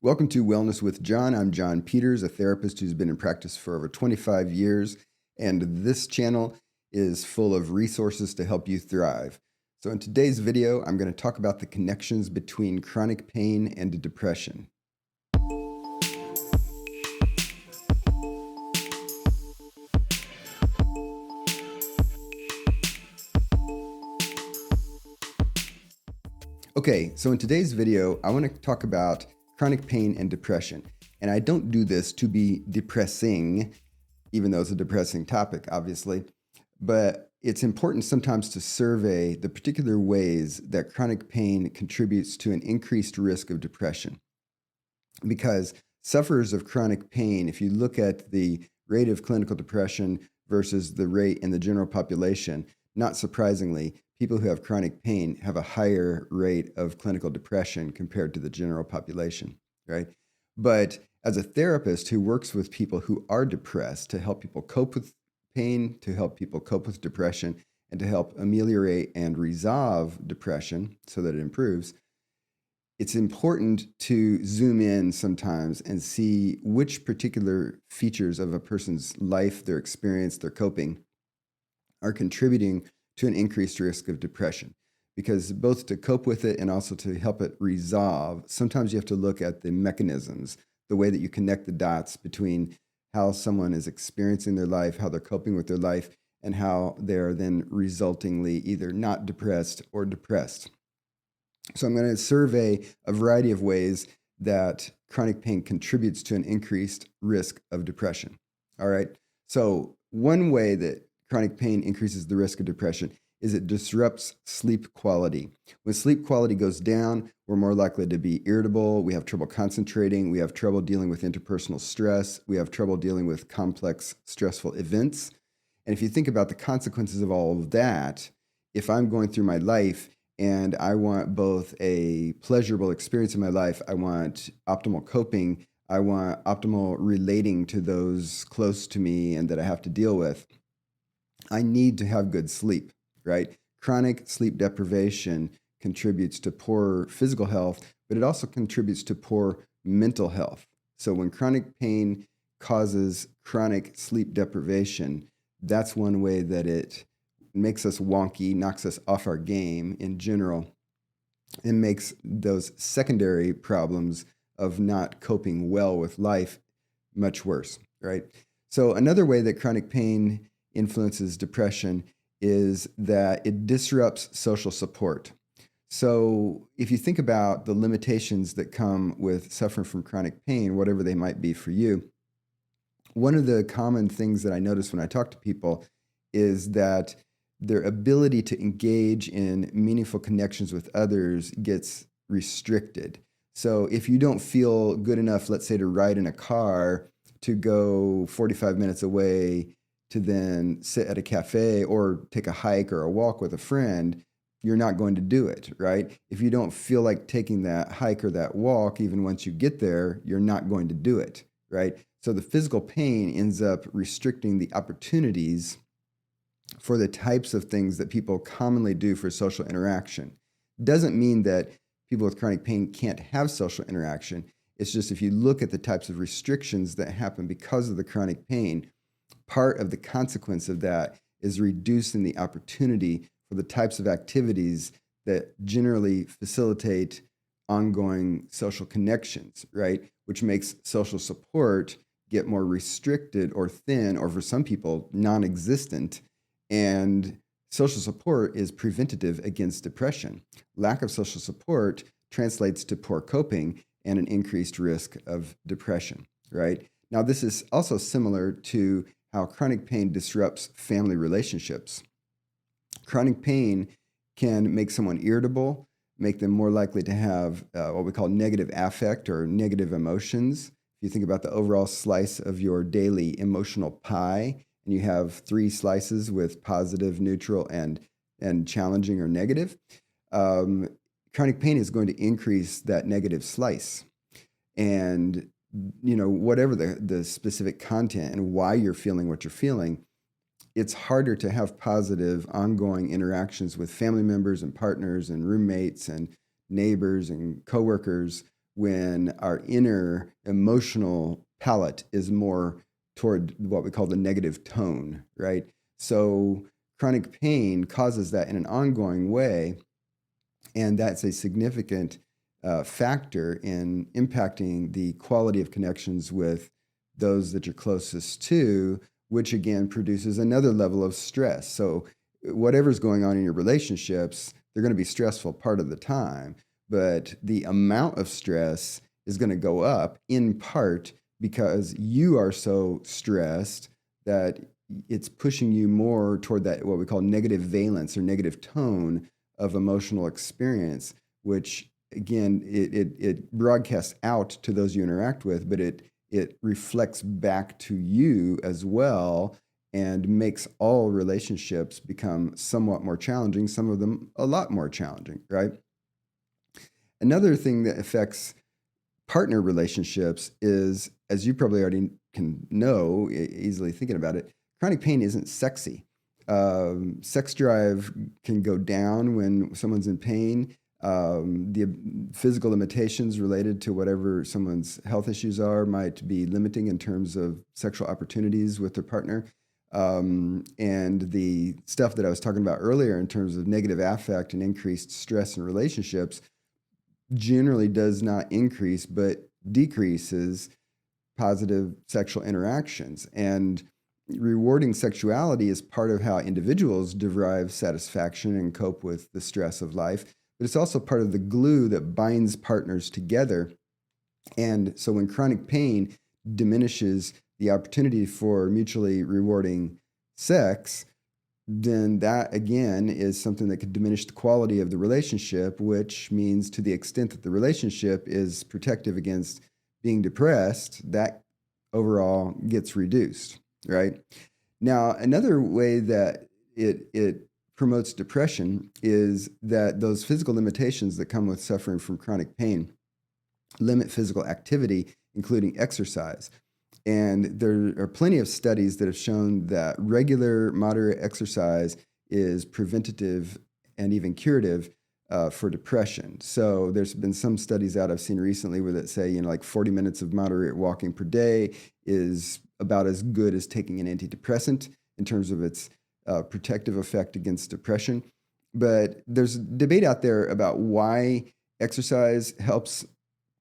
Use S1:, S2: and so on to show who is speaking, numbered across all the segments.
S1: Welcome to Wellness with John. I'm John Peters, a therapist who's been in practice for over 25 years, and this channel is full of resources to help you thrive. So in today's video, I'm going to talk about the connections between chronic pain and depression. Okay, so in today's video, I want to talk about chronic pain and depression. And I don't do this to be depressing, even though it's a depressing topic, obviously. But it's important sometimes to survey the particular ways that chronic pain contributes to an increased risk of depression. Because sufferers of chronic pain, if you look at the rate of clinical depression versus the rate in the general population, not surprisingly, people who have chronic pain have a higher rate of clinical depression compared to the general population, right? But as a therapist who works with people who are depressed to help people cope with pain, to help people cope with depression, and to help ameliorate and resolve depression so that it improves, it's important to zoom in sometimes and see which particular features of a person's life, their experience, their coping are contributing to an increased risk of depression. Because both to cope with it and also to help it resolve, sometimes you have to look at the mechanisms, the way that you connect the dots between how someone is experiencing their life, how they're coping with their life, and how they're then resultingly either not depressed or depressed. So I'm going to survey a variety of ways that chronic pain contributes to an increased risk of depression. All right. So one way that chronic pain increases the risk of depression is it disrupts sleep quality. When sleep quality goes down, we're more likely to be irritable. We have trouble concentrating. We have trouble dealing with interpersonal stress. We have trouble dealing with complex, stressful events. And if you think about the consequences of all of that, if I'm going through my life and I want both a pleasurable experience in my life, I want optimal coping, I want optimal relating to those close to me and that I have to deal with, I need to have good sleep, right? Chronic sleep deprivation contributes to poor physical health, but it also contributes to poor mental health. So when chronic pain causes chronic sleep deprivation, that's one way that it makes us wonky, knocks us off our game in general, and makes those secondary problems of not coping well with life much worse, right? So another way that chronic pain influences depression is that it disrupts social support. So if you think about the limitations that come with suffering from chronic pain, whatever they might be for you, one of the common things that I notice when I talk to people is that their ability to engage in meaningful connections with others gets restricted. So if you don't feel good enough, let's say, to ride in a car to go 45 minutes away to then sit at a cafe or take a hike or a walk with a friend, you're not going to do it, right? If you don't feel like taking that hike or that walk, even once you get there, you're not going to do it, right? So the physical pain ends up restricting the opportunities for the types of things that people commonly do for social interaction. Doesn't mean that people with chronic pain can't have social interaction. It's just if you look at the types of restrictions that happen because of the chronic pain, part of the consequence of that is reducing the opportunity for the types of activities that generally facilitate ongoing social connections, right? Which makes social support get more restricted or thin, or for some people, non-existent. And social support is preventative against depression. Lack of social support translates to poor coping and an increased risk of depression, right? Now, this is also similar to how chronic pain disrupts family relationships. Chronic pain can make someone irritable, make them more likely to have what we call negative affect or negative emotions. If you think about the overall slice of your daily emotional pie, and you have 3 slices with positive, neutral, and challenging or negative, chronic pain is going to increase that negative slice. And whatever the specific content and why you're feeling what you're feeling, it's harder to have positive, ongoing interactions with family members and partners and roommates and neighbors and coworkers when our inner emotional palette is more toward what we call the negative tone, right? So chronic pain causes that in an ongoing way, and that's a significant factor in impacting the quality of connections with those that you're closest to, which again produces another level of stress. So whatever's going on in your relationships, they're going to be stressful part of the time, but the amount of stress is going to go up in part because you are so stressed that it's pushing you more toward that what we call negative valence or negative tone of emotional experience, which again it broadcasts out to those you interact with, but it reflects back to you as well and makes all relationships become somewhat more challenging, some of them a lot more challenging, right? Another thing that affects partner relationships is, as you probably already can know, easily thinking about it, chronic pain isn't sexy. Sex drive can go down when someone's in pain. The physical limitations related to whatever someone's health issues are might be limiting in terms of sexual opportunities with their partner. And the stuff that I was talking about earlier in terms of negative affect and increased stress in relationships generally does not increase, but decreases positive sexual interactions. And rewarding sexuality is part of how individuals derive satisfaction and cope with the stress of life, but it's also part of the glue that binds partners together. And so when chronic pain diminishes the opportunity for mutually rewarding sex, then that again is something that could diminish the quality of the relationship, which means to the extent that the relationship is protective against being depressed, that overall gets reduced, right? Now, another way that it promotes depression is that those physical limitations that come with suffering from chronic pain limit physical activity, including exercise. And there are plenty of studies that have shown that regular, moderate exercise is preventative and even curative for depression. So there's been some studies out I've seen recently where that say, like 40 minutes of moderate walking per day is about as good as taking an antidepressant in terms of its protective effect against depression. But there's debate out there about why exercise helps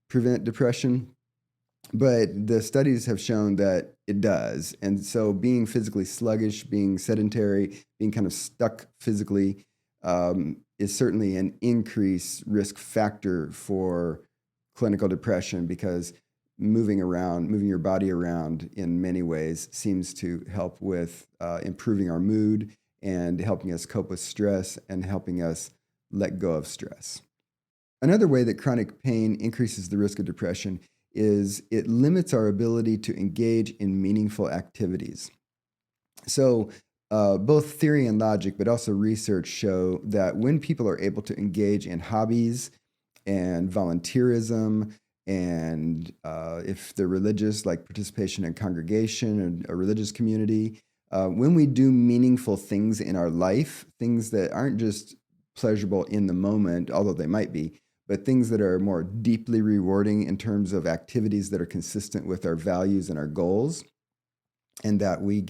S1: prevent depression. But the studies have shown that it does. And so being physically sluggish, being sedentary, being kind of stuck physically is certainly an increased risk factor for clinical depression because moving your body around in many ways seems to help with improving our mood and helping us cope with stress and helping us let go of stress. Another way that chronic pain increases the risk of depression is it limits our ability to engage in meaningful activities. So both theory and logic, but also research show that when people are able to engage in hobbies and volunteerism, and if they're religious, like participation in congregation and a religious community, when we do meaningful things in our life, things that aren't just pleasurable in the moment, although they might be, but things that are more deeply rewarding in terms of activities that are consistent with our values and our goals, and that we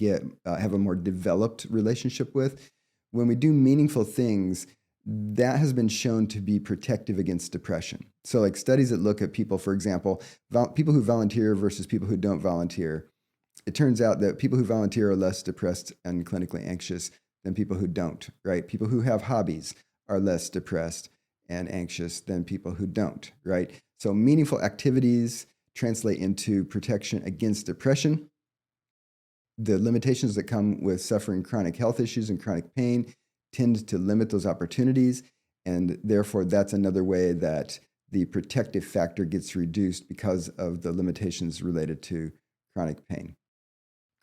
S1: have a more developed relationship with. When we do meaningful things, that has been shown to be protective against depression. So like studies that look at people, for example, people who volunteer versus people who don't volunteer, it turns out that people who volunteer are less depressed and clinically anxious than people who don't, right? People who have hobbies are less depressed and anxious than people who don't, right? So meaningful activities translate into protection against depression. The limitations that come with suffering chronic health issues and chronic pain tend to limit those opportunities, and therefore that's another way that the protective factor gets reduced because of the limitations related to chronic pain.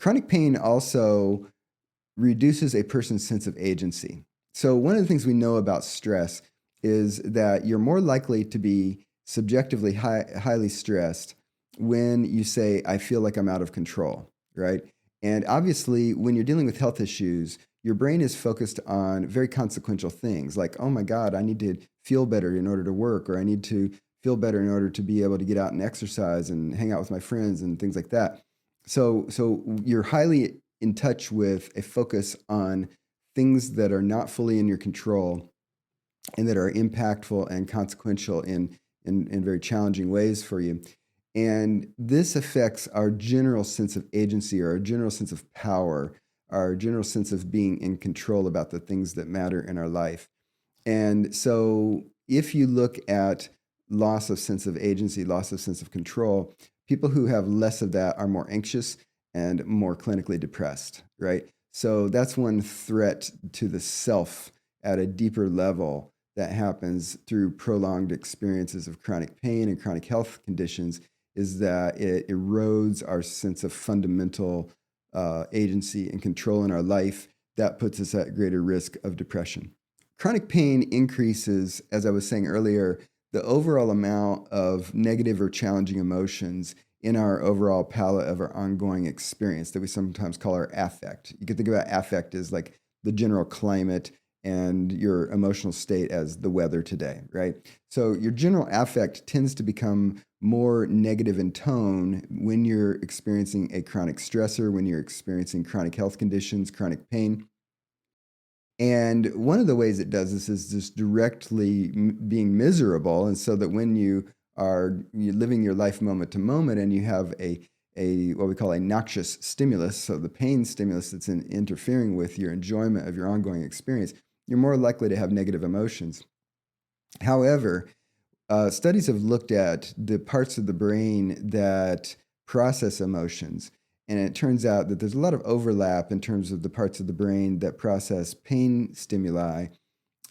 S1: Chronic pain also reduces a person's sense of agency. So one of the things we know about stress is that you're more likely to be subjectively highly stressed when you say, I feel like I'm out of control, right? And obviously, when you're dealing with health issues, your brain is focused on very consequential things like, oh my God, I need to feel better in order to work, or I need to feel better in order to be able to get out and exercise and hang out with my friends and things like that. So you're highly in touch with a focus on things that are not fully in your control and that are impactful and consequential in very challenging ways for you. And this affects our general sense of agency, or our general sense of power, our general sense of being in control about the things that matter in our life. And so if you look at loss of sense of agency, loss of sense of control, people who have less of that are more anxious and more clinically depressed, right? So that's one threat to the self at a deeper level that happens through prolonged experiences of chronic pain and chronic health conditions, is that it erodes our sense of fundamental agency and control in our life. That puts us at greater risk of depression. Chronic pain increases, as I was saying earlier, the overall amount of negative or challenging emotions in our overall palette of our ongoing experience that we sometimes call our affect. You can think about affect as like the general climate and your emotional state as the weather today, right? So your general affect tends to become more negative in tone when you're experiencing a chronic stressor, when you're experiencing chronic health conditions, chronic pain. And one of the ways it does this is just directly being miserable. And so that when you're living your life moment to moment and you have a what we call a noxious stimulus, so the pain stimulus that's interfering with your enjoyment of your ongoing experience, you're more likely to have negative emotions. However, studies have looked at the parts of the brain that process emotions, and it turns out that there's a lot of overlap in terms of the parts of the brain that process pain stimuli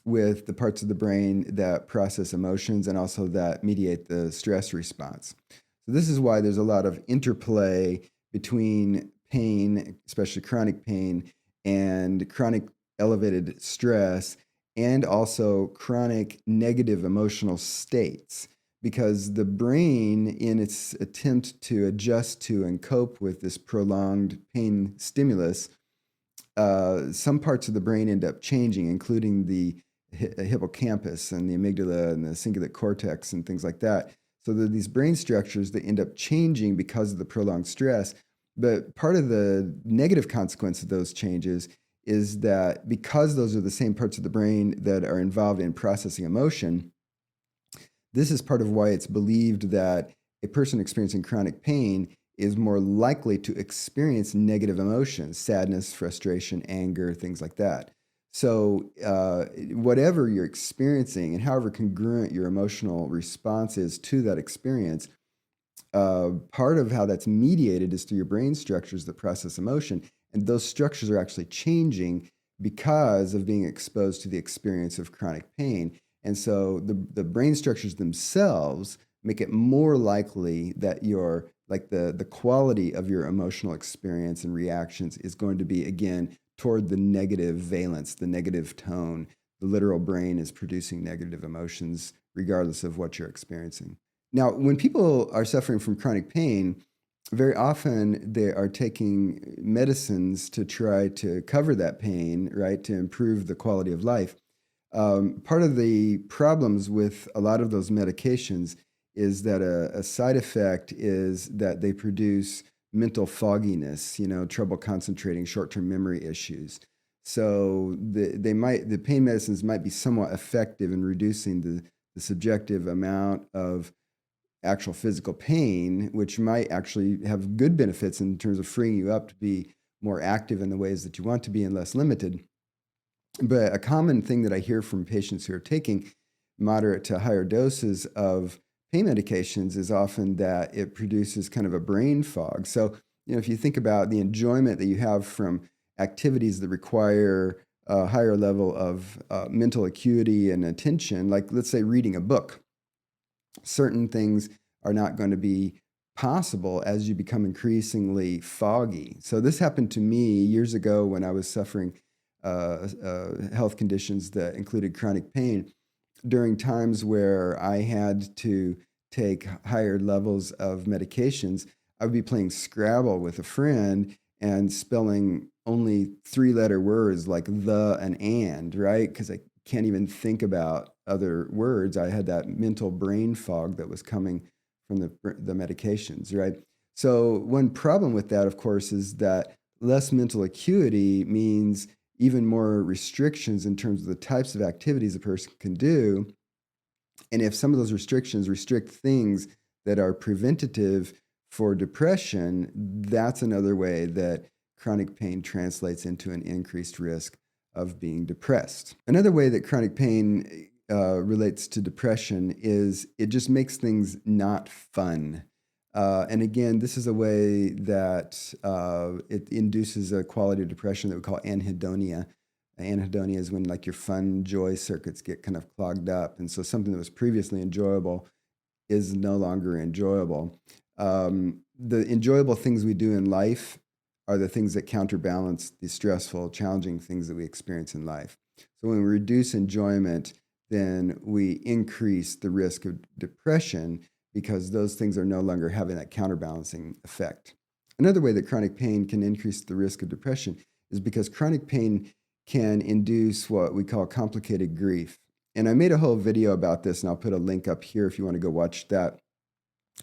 S1: with the parts of the brain that process emotions and also that mediate the stress response. So this is why there's a lot of interplay between pain, especially chronic pain, and chronic elevated stress, and also chronic negative emotional states, because the brain, in its attempt to adjust to and cope with this prolonged pain stimulus, some parts of the brain end up changing, including the hippocampus and the amygdala and the cingulate cortex and things like that. So there are these brain structures that end up changing because of the prolonged stress. But part of the negative consequence of those changes is that because those are the same parts of the brain that are involved in processing emotion, this is part of why it's believed that a person experiencing chronic pain is more likely to experience negative emotions, sadness, frustration, anger, things like that. So whatever you're experiencing and however congruent your emotional response is to that experience, part of how that's mediated is through your brain structures that process emotion. And those structures are actually changing because of being exposed to the experience of chronic pain. And so the brain structures themselves make it more likely that the quality of your emotional experience and reactions is going to be, again, toward the negative valence, the negative tone. The literal brain is producing negative emotions regardless of what you're experiencing. Now, when people are suffering from chronic pain, very often they are taking medicines to try to cover that pain, right, to improve the quality of life. Part of the problems with a lot of those medications is that a side effect is that they produce mental fogginess, trouble concentrating, short-term memory issues. So the pain medicines might be somewhat effective in reducing the subjective amount of actual physical pain, which might actually have good benefits in terms of freeing you up to be more active in the ways that you want to be and less limited. But a common thing that I hear from patients who are taking moderate to higher doses of pain medications is often that it produces kind of a brain fog. So, if you think about the enjoyment that you have from activities that require a higher level of mental acuity and attention, like let's say reading a book, certain things are not going to be possible as you become increasingly foggy. So this happened to me years ago when I was suffering health conditions that included chronic pain. During times where I had to take higher levels of medications, I would be playing Scrabble with a friend and spelling only 3-letter words like the and, right? Because I can't even think about other words. I had that mental brain fog that was coming from the medications, right? So one problem with that, of course, is that less mental acuity means even more restrictions in terms of the types of activities a person can do. And if some of those restrictions restrict things that are preventative for depression, that's another way that chronic pain translates into an increased risk of being depressed. Another way that chronic pain relates to depression is it just makes things not fun. And again, this is a way that it induces a quality of depression that we call anhedonia. Anhedonia is when like your fun joy circuits get kind of clogged up. And so something that was previously enjoyable is no longer enjoyable. The enjoyable things we do in life are the things that counterbalance the stressful, challenging things that we experience in life. So when we reduce enjoyment, then we increase the risk of depression because those things are no longer having that counterbalancing effect. Another way that chronic pain can increase the risk of depression is because chronic pain can induce what we call complicated grief. And I made a whole video about this, and I'll put a link up here if you want to go watch that.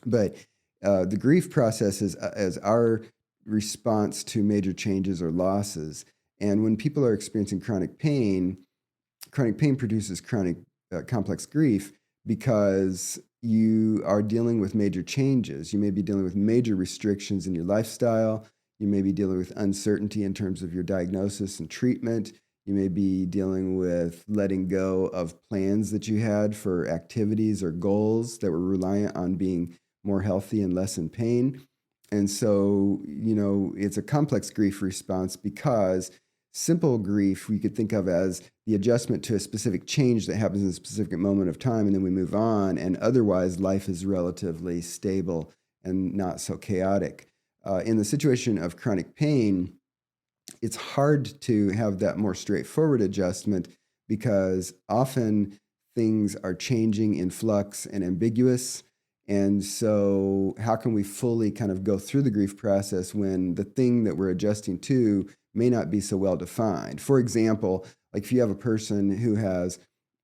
S1: But the grief process is as our response to major changes or losses. And when people are experiencing chronic pain produces chronic complex grief because you are dealing with major changes. You may be dealing with major restrictions in your lifestyle. You may be dealing with uncertainty in terms of your diagnosis and treatment. You may be dealing with letting go of plans that you had for activities or goals that were reliant on being more healthy and less in pain. And so, it's a complex grief response because simple grief we could think of as the adjustment to a specific change that happens in a specific moment of time, and then we move on, and otherwise life is relatively stable and not so chaotic. In the situation of chronic pain, it's hard to have that more straightforward adjustment because often things are changing in flux and ambiguous. And so how can we fully kind of go through the grief process when the thing that we're adjusting to may not be so well defined? For example, like if you have a person who has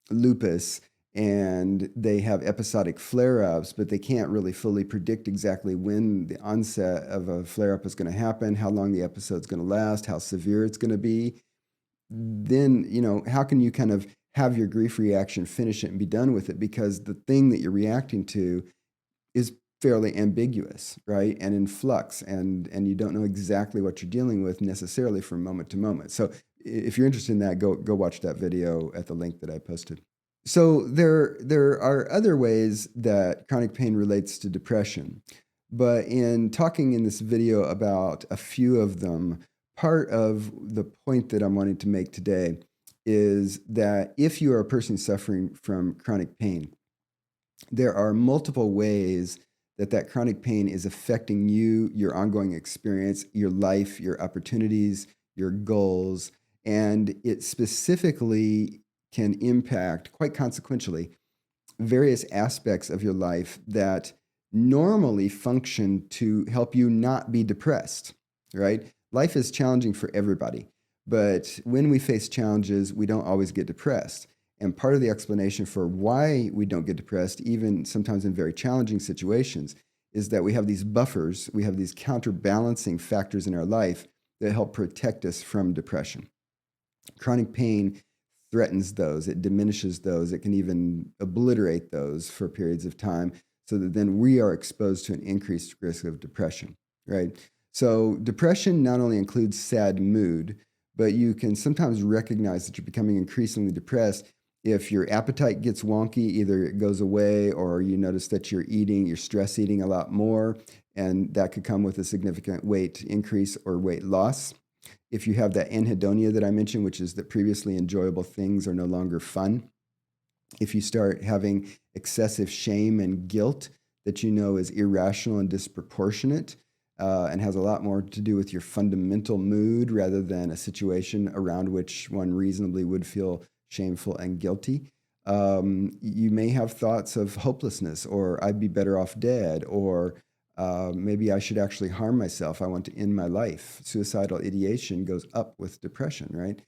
S1: lupus and they have episodic flare-ups, but they can't really fully predict exactly when the onset of a flare-up is going to happen, how long the episode's going to last, how severe it's going to be, then, how can you kind of have your grief reaction, finish it, and be done with it? Because the thing that you're reacting to is fairly ambiguous, right? And in flux, and you don't know exactly what you're dealing with necessarily from moment to moment. So if you're interested in that, go watch that video at the link that I posted. So there are other ways that chronic pain relates to depression, but in talking in this video about a few of them, part of the point that I'm wanting to make today is that if you are a person suffering from chronic pain, there are multiple ways that chronic pain is affecting you, your ongoing experience, your life, your opportunities, your goals, and it specifically can impact, quite consequentially, various aspects of your life that normally function to help you not be depressed, right? Life is challenging for everybody, but when we face challenges, we don't always get depressed. And part of the explanation for why we don't get depressed, even sometimes in very challenging situations, is that we have these buffers, we have these counterbalancing factors in our life that help protect us from depression. Chronic pain threatens those, it diminishes those, it can even obliterate those for periods of time, so that then we are exposed to an increased risk of depression, right? So depression not only includes sad mood, but you can sometimes recognize that you're becoming increasingly depressed if your appetite gets wonky, either it goes away or you notice that you're stress eating a lot more, and that could come with a significant weight increase or weight loss. If you have that anhedonia that I mentioned, which is that previously enjoyable things are no longer fun. If you start having excessive shame and guilt that is irrational and disproportionate and has a lot more to do with your fundamental mood rather than a situation around which one reasonably would feel shameful and guilty. You may have thoughts of hopelessness, or I'd be better off dead, or maybe I should actually harm myself. I want to end my life. Suicidal ideation goes up with depression, right?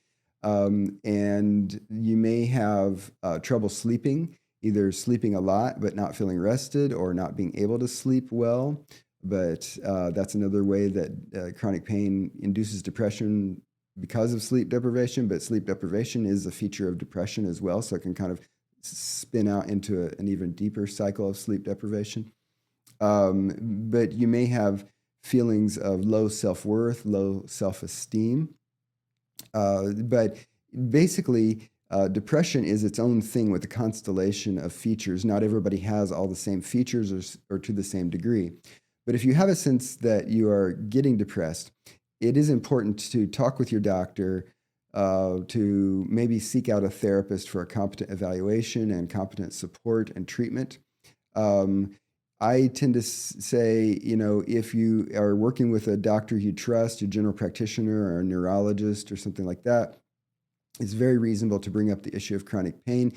S1: And you may have trouble sleeping, either sleeping a lot but not feeling rested, or not being able to sleep well. But that's another way that chronic pain induces depression because of sleep deprivation. But sleep deprivation is a feature of depression as well, so it can kind of spin out into an even deeper cycle of sleep deprivation. But you may have feelings of low self-worth, low self-esteem. But basically, depression is its own thing with a constellation of features. Not everybody has all the same features or to the same degree. But if you have a sense that you are getting depressed, it is important to talk with your doctor, to maybe seek out a therapist for a competent evaluation and competent support and treatment. I tend to say, if you are working with a doctor you trust, a general practitioner or a neurologist or something like that, it's very reasonable to bring up the issue of chronic pain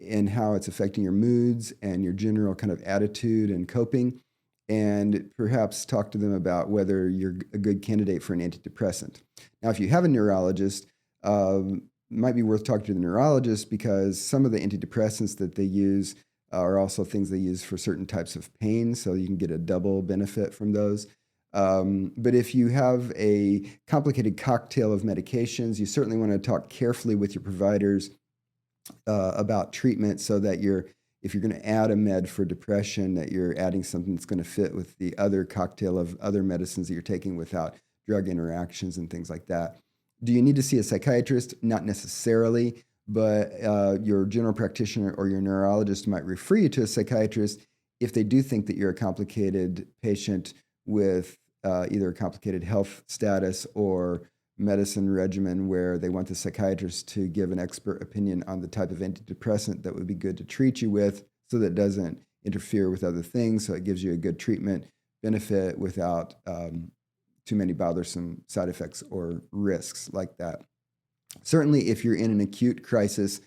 S1: and how it's affecting your moods and your general kind of attitude and coping, and perhaps talk to them about whether you're a good candidate for an antidepressant. Now, if you have a neurologist, it might be worth talking to the neurologist, because some of the antidepressants that they use are also things they use for certain types of pain, so you can get a double benefit from those. But if you have a complicated cocktail of medications, you certainly want to talk carefully with your providers about treatment, so that if you're going to add a med for depression, that you're adding something that's going to fit with the other cocktail of other medicines that you're taking without drug interactions and things like that. Do you need to see a psychiatrist? Not necessarily, but your general practitioner or your neurologist might refer you to a psychiatrist if they do think that you're a complicated patient with either a complicated health status or medicine regimen, where they want the psychiatrist to give an expert opinion on the type of antidepressant that would be good to treat you with, so that it doesn't interfere with other things, so it gives you a good treatment benefit without too many bothersome side effects or risks like that. Certainly, if you're in an acute crisis,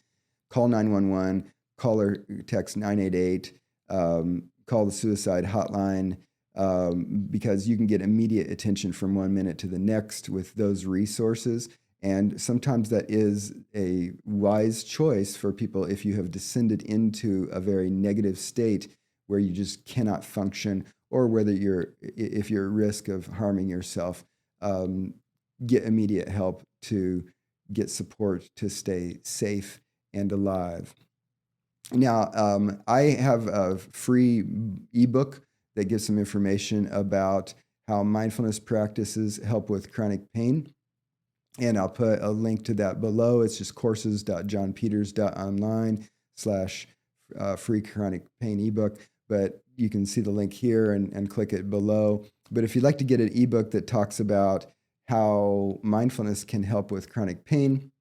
S1: call 911, call or text 988, call the suicide hotline, because you can get immediate attention from 1 minute to the next with those resources. And sometimes that is a wise choice for people if you have descended into a very negative state where you just cannot function, or whether if you're at risk of harming yourself, get immediate help to get support to stay safe and alive. Now, I have a free ebook that gives some information about how mindfulness practices help with chronic pain. And I'll put a link to that below. It's just courses.johnpeters.online/free chronic pain ebook. But you can see the link here and click it below. But if you'd like to get an ebook that talks about how mindfulness can help with chronic pain,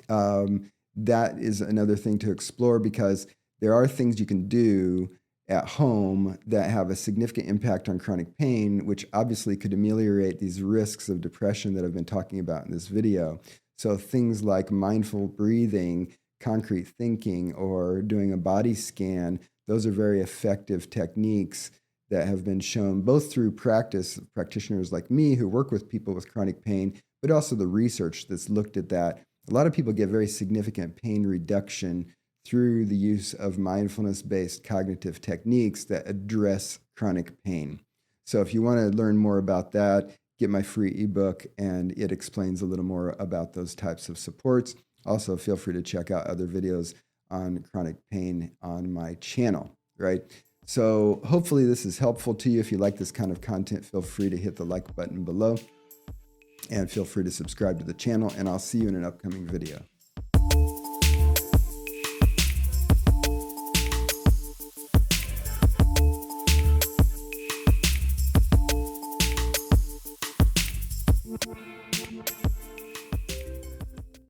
S1: that is another thing to explore, because there are things you can do at home that have a significant impact on chronic pain, which obviously could ameliorate these risks of depression that I've been talking about in this video. So things like mindful breathing, concrete thinking, or doing a body scan, those are very effective techniques that have been shown both through practitioners like me who work with people with chronic pain, but also the research that's looked at that. A lot of people get very significant pain reduction through the use of mindfulness-based cognitive techniques that address chronic pain. So if you want to learn more about that, get my free ebook, and it explains a little more about those types of supports. Also, feel free to check out other videos on chronic pain on my channel, right? So hopefully this is helpful to you. If you like this kind of content, feel free to hit the like button below, and feel free to subscribe to the channel, and I'll see you in an upcoming video.